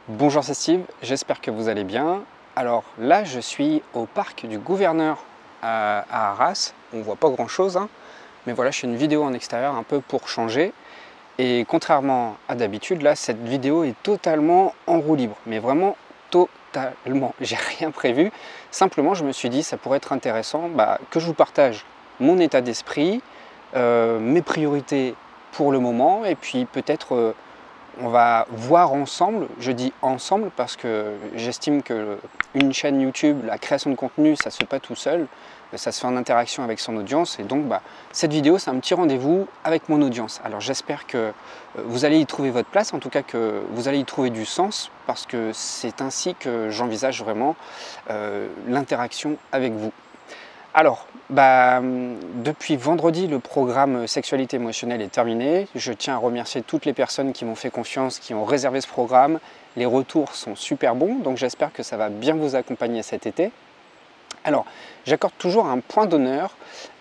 Bonjour, c'est Steve, j'espère que vous allez bien. Alors là, je suis au parc du Gouverneur à Arras. On ne voit pas grand chose, hein, mais voilà, je fais une vidéo en extérieur un peu pour changer. Et contrairement à d'habitude, là, cette vidéo est totalement en roue libre, mais vraiment totalement. J'ai rien prévu. Simplement, je me suis dit, ça pourrait être intéressant que je vous partage mon état d'esprit, mes priorités pour le moment, et puis peut-être on va voir ensemble, je dis ensemble parce que j'estime que une chaîne YouTube, la création de contenu, ça ne se fait pas tout seul, ça se fait en interaction avec son audience et donc cette vidéo c'est un petit rendez-vous avec mon audience. Alors j'espère que vous allez y trouver votre place, en tout cas que vous allez y trouver du sens parce que c'est ainsi que j'envisage vraiment l'interaction avec vous. Alors, depuis vendredi, le programme Sexualité émotionnelle est terminé. Je tiens à remercier toutes les personnes qui m'ont fait confiance, qui ont réservé ce programme. Les retours sont super bons, donc j'espère que ça va bien vous accompagner cet été. Alors, j'accorde toujours un point d'honneur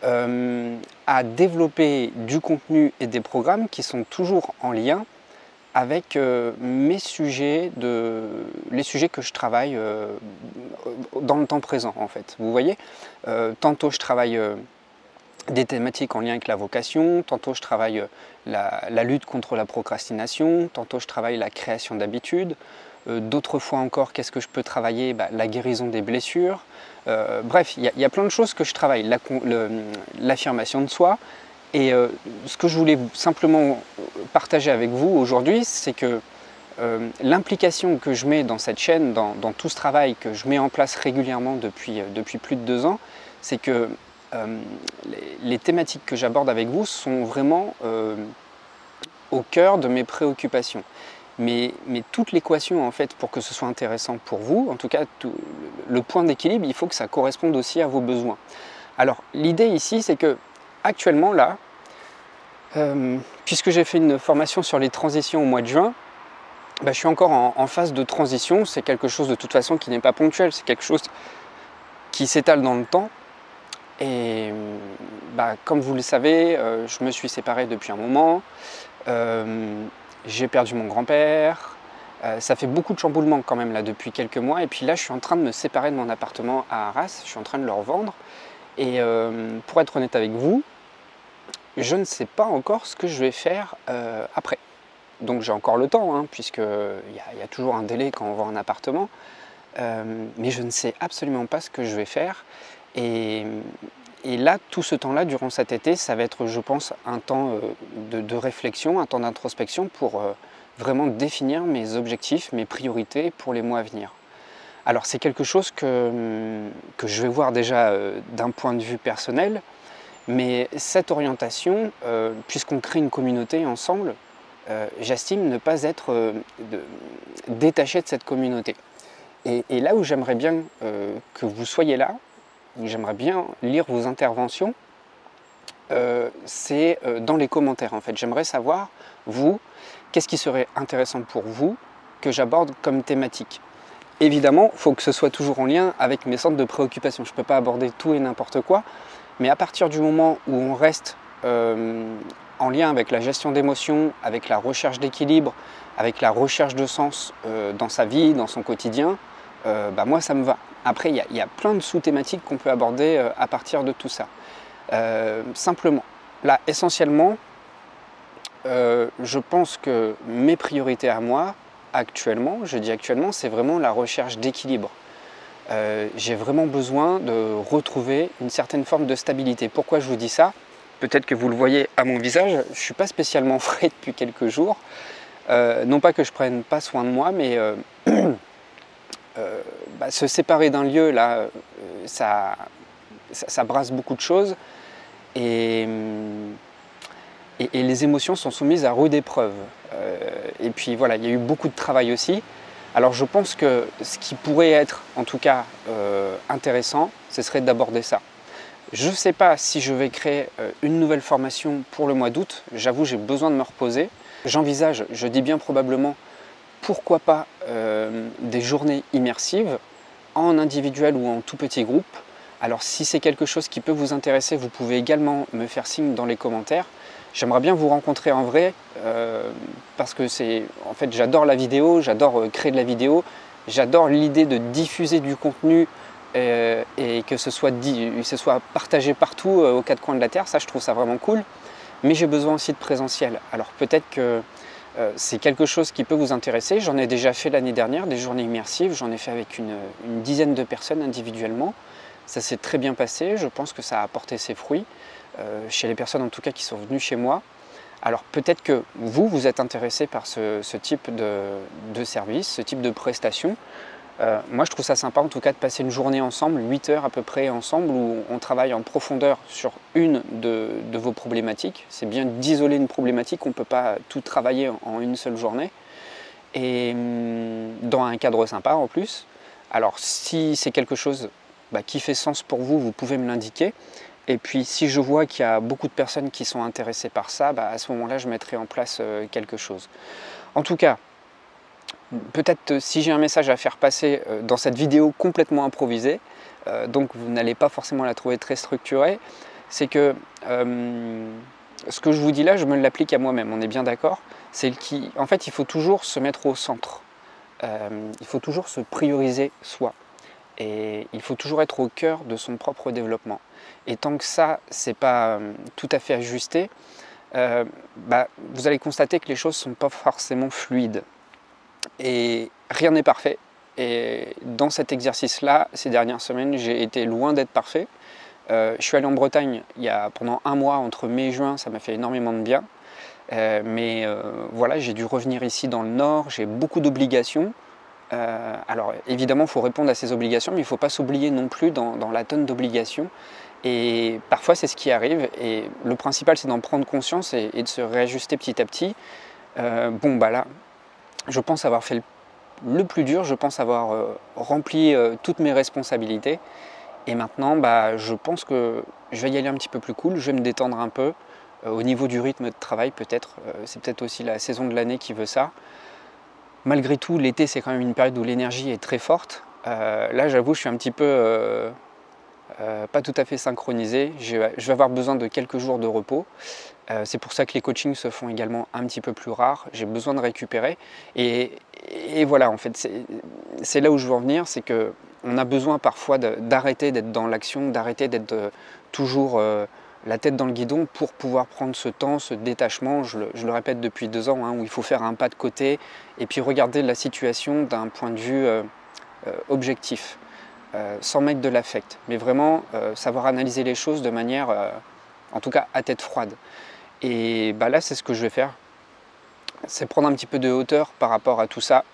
à développer du contenu et des programmes qui sont toujours en lien avec les sujets que je travaille dans le temps présent en fait. Vous voyez, tantôt je travaille des thématiques en lien avec la vocation, tantôt je travaille la lutte contre la procrastination, tantôt je travaille la création d'habitudes, d'autres fois encore qu'est-ce que je peux travailler, la guérison des blessures, bref, il y a plein de choses que je travaille, l'affirmation de soi. Et ce que je voulais simplement partager avec vous aujourd'hui, c'est que l'implication que je mets dans cette chaîne, dans tout ce travail que je mets en place régulièrement depuis plus de 2 ans, c'est que les thématiques que j'aborde avec vous sont vraiment au cœur de mes préoccupations. Mais toute l'équation, en fait, pour que ce soit intéressant pour vous, en tout cas, le point d'équilibre, il faut que ça corresponde aussi à vos besoins. Alors, l'idée ici, c'est que actuellement, là, puisque j'ai fait une formation sur les transitions au mois de juin, je suis encore en phase de transition. C'est quelque chose de toute façon qui n'est pas ponctuel, c'est quelque chose qui s'étale dans le temps. Et comme vous le savez, je me suis séparé depuis un moment, j'ai perdu mon grand-père, ça fait beaucoup de chamboulements quand même là depuis quelques mois. Et puis là, je suis en train de me séparer de mon appartement à Arras, je suis en train de le revendre. Et pour être honnête avec vous, je ne sais pas encore ce que je vais faire après. Donc j'ai encore le temps, hein, puisqu'il y a toujours un délai quand on vend un appartement. Mais je ne sais absolument pas ce que je vais faire. Et là, tout ce temps-là, durant cet été, ça va être, je pense, un temps de réflexion, un temps d'introspection pour vraiment définir mes objectifs, mes priorités pour les mois à venir. Alors c'est quelque chose que je vais voir déjà d'un point de vue personnel, mais cette orientation, puisqu'on crée une communauté ensemble, j'estime ne pas être détaché de cette communauté. Et là où j'aimerais bien que vous soyez là, où j'aimerais bien lire vos interventions, c'est dans les commentaires en fait. J'aimerais savoir, vous, qu'est-ce qui serait intéressant pour vous que j'aborde comme thématique. Évidemment, il faut que ce soit toujours en lien avec mes centres de préoccupation. Je ne peux pas aborder tout et n'importe quoi, mais à partir du moment où on reste en lien avec la gestion d'émotions, avec la recherche d'équilibre, avec la recherche de sens dans sa vie, dans son quotidien, moi ça me va. Après, il y a plein de sous-thématiques qu'on peut aborder à partir de tout ça. Simplement, là, essentiellement, je pense que mes priorités à moi, actuellement, je dis actuellement, c'est vraiment la recherche d'équilibre. J'ai vraiment besoin de retrouver une certaine forme de stabilité. Pourquoi je vous dis ça? Peut-être que vous le voyez à mon visage, je ne suis pas spécialement frais depuis quelques jours. Non pas que je ne prenne pas soin de moi, mais se séparer d'un lieu, là, ça brasse beaucoup de choses. Et les émotions sont soumises à rude épreuve. Et puis voilà, il y a eu beaucoup de travail aussi. Alors je pense que ce qui pourrait être en tout cas intéressant, ce serait d'aborder ça. Je ne sais pas si je vais créer une nouvelle formation pour le mois d'août. J'avoue, j'ai besoin de me reposer. J'envisage, je dis bien probablement, pourquoi pas des journées immersives en individuel ou en tout petit groupe. Alors si c'est quelque chose qui peut vous intéresser, vous pouvez également me faire signe dans les commentaires. J'aimerais bien vous rencontrer en vrai parce que en fait, j'adore la vidéo, j'adore créer de la vidéo, j'adore l'idée de diffuser du contenu et que ce soit partagé partout aux quatre coins de la Terre. Ça, je trouve ça vraiment cool. Mais j'ai besoin aussi de présentiel. Alors peut-être que c'est quelque chose qui peut vous intéresser. J'en ai déjà fait l'année dernière, des journées immersives. J'en ai fait avec une dizaine de personnes individuellement. Ça s'est très bien passé. Je pense que ça a apporté ses fruits, chez les personnes en tout cas qui sont venues chez moi. Alors peut-être que vous êtes intéressé par ce type de service, ce type de prestation. Moi je trouve ça sympa en tout cas de passer une journée ensemble, 8 heures à peu près ensemble, où on travaille en profondeur sur une de vos problématiques. C'est bien d'isoler une problématique, on ne peut pas tout travailler en une seule journée. Et dans un cadre sympa en plus. Alors si c'est quelque chose qui fait sens pour vous, vous pouvez me l'indiquer. Et puis si je vois qu'il y a beaucoup de personnes qui sont intéressées par ça, à ce moment-là je mettrai en place quelque chose. En tout cas, peut-être si j'ai un message à faire passer dans cette vidéo complètement improvisée, donc vous n'allez pas forcément la trouver très structurée, c'est que ce que je vous dis là, je me l'applique à moi-même, on est bien d'accord. En fait, il faut toujours se mettre au centre, il faut toujours se prioriser soi, et il faut toujours être au cœur de son propre développement. Et tant que ça, c'est pas tout à fait ajusté, vous allez constater que les choses ne sont pas forcément fluides. Et rien n'est parfait. Et dans cet exercice-là, ces dernières semaines, j'ai été loin d'être parfait. Je suis allé en Bretagne pendant un mois, entre mai et juin, ça m'a fait énormément de bien. Mais voilà, j'ai dû revenir ici dans le nord, j'ai beaucoup d'obligations. Alors évidemment, il faut répondre à ces obligations, mais il ne faut pas s'oublier non plus dans la tonne d'obligations. Et parfois, c'est ce qui arrive. Et le principal, c'est d'en prendre conscience et de se réajuster petit à petit. Là, je pense avoir fait le plus dur, je pense avoir rempli toutes mes responsabilités. Et maintenant, je pense que je vais y aller un petit peu plus cool, je vais me détendre un peu. Au niveau du rythme de travail, peut-être, c'est peut-être aussi la saison de l'année qui veut ça. Malgré tout, l'été, c'est quand même une période où l'énergie est très forte. Là, j'avoue, je suis un petit peu pas tout à fait synchronisé. Je vais avoir besoin de quelques jours de repos. C'est pour ça que les coachings se font également un petit peu plus rares. J'ai besoin de récupérer. Et voilà, en fait, c'est là où je veux en venir, c'est qu'on a besoin parfois d'arrêter d'être dans l'action, d'arrêter d'être toujours la tête dans le guidon pour pouvoir prendre ce temps, ce détachement. Je le répète depuis 2 ans, où il faut faire un pas de côté et puis regarder la situation d'un point de vue objectif. Sans mettre de l'affect, mais vraiment savoir analyser les choses de manière, en tout cas à tête froide. Et là, c'est ce que je vais faire, c'est prendre un petit peu de hauteur par rapport à tout ça.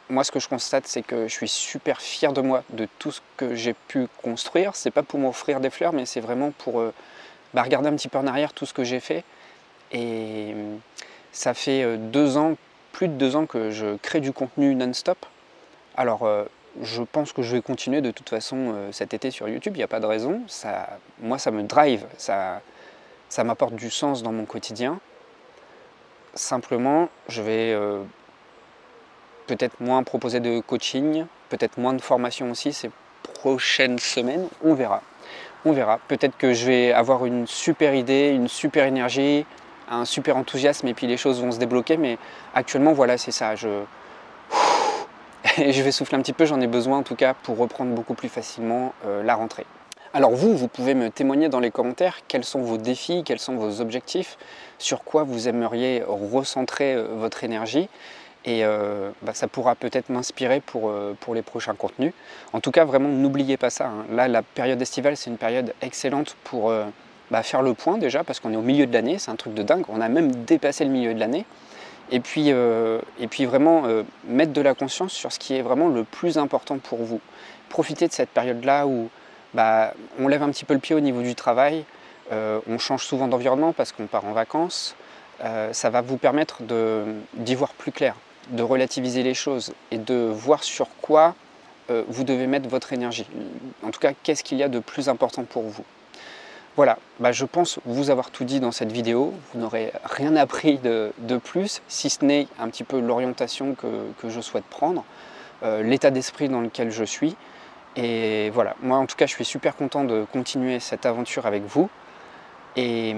Moi, ce que je constate, c'est que je suis super fier de moi, de tout ce que j'ai pu construire. C'est pas pour m'offrir des fleurs, mais c'est vraiment pour regarder un petit peu en arrière tout ce que j'ai fait. Et ça fait 2 ans, plus de 2 ans que je crée du contenu non-stop. Alors, je pense que je vais continuer de toute façon cet été sur YouTube, il n'y a pas de raison. Moi, ça me drive, ça m'apporte du sens dans mon quotidien. Simplement, je vais peut-être moins proposer de coaching, peut-être moins de formation aussi ces prochaines semaines. On verra. On verra. Peut-être que je vais avoir une super idée, une super énergie, un super enthousiasme et puis les choses vont se débloquer. Mais actuellement, voilà, c'est ça. Et je vais souffler un petit peu, j'en ai besoin en tout cas pour reprendre beaucoup plus facilement la rentrée. Alors vous pouvez me témoigner dans les commentaires quels sont vos défis, quels sont vos objectifs, sur quoi vous aimeriez recentrer votre énergie. Et ça pourra peut-être m'inspirer pour les prochains contenus. En tout cas, vraiment, n'oubliez pas ça. Là, la période estivale, c'est une période excellente pour faire le point déjà, parce qu'on est au milieu de l'année, c'est un truc de dingue. On a même dépassé le milieu de l'année. Et puis vraiment mettre de la conscience sur ce qui est vraiment le plus important pour vous. Profitez de cette période-là où on lève un petit peu le pied au niveau du travail, on change souvent d'environnement parce qu'on part en vacances. Ça va vous permettre d'y voir plus clair, de relativiser les choses et de voir sur quoi vous devez mettre votre énergie. En tout cas, qu'est-ce qu'il y a de plus important pour vous. Voilà, je pense vous avoir tout dit dans cette vidéo. Vous n'aurez rien appris de plus, si ce n'est un petit peu l'orientation que je souhaite prendre, l'état d'esprit dans lequel je suis. Et voilà, moi en tout cas, je suis super content de continuer cette aventure avec vous. Et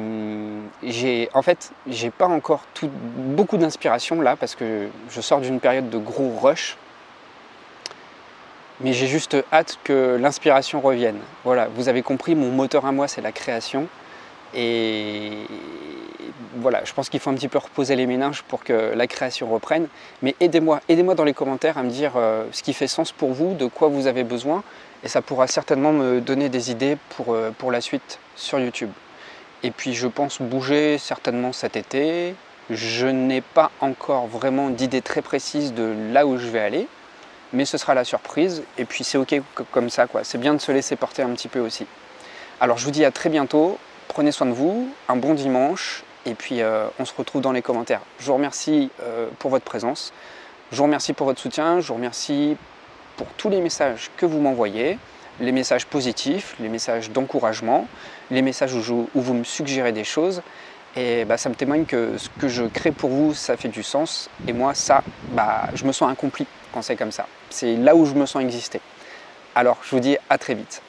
en fait, j'ai pas encore beaucoup d'inspiration là parce que je sors d'une période de gros rush. Mais j'ai juste hâte que l'inspiration revienne. Voilà, vous avez compris, mon moteur à moi, c'est la création. Et voilà, je pense qu'il faut un petit peu reposer les méninges pour que la création reprenne. Mais aidez-moi dans les commentaires à me dire ce qui fait sens pour vous, de quoi vous avez besoin. Et ça pourra certainement me donner des idées pour la suite sur YouTube. Et puis je pense bouger certainement cet été. Je n'ai pas encore vraiment d'idée très précise de là où je vais aller. Mais ce sera la surprise. Et puis c'est ok comme ça, quoi. C'est bien de se laisser porter un petit peu aussi. Alors je vous dis à très bientôt. Prenez soin de vous. Un bon dimanche. Et puis on se retrouve dans les commentaires. Je vous remercie pour votre présence. Je vous remercie pour votre soutien. Je vous remercie pour tous les messages que vous m'envoyez. Les messages positifs, les messages d'encouragement, les messages où vous me suggérez des choses. Et ça me témoigne que ce que je crée pour vous, ça fait du sens. Et moi, ça, je me sens accompli quand c'est comme ça. C'est là où je me sens exister. Alors, je vous dis à très vite.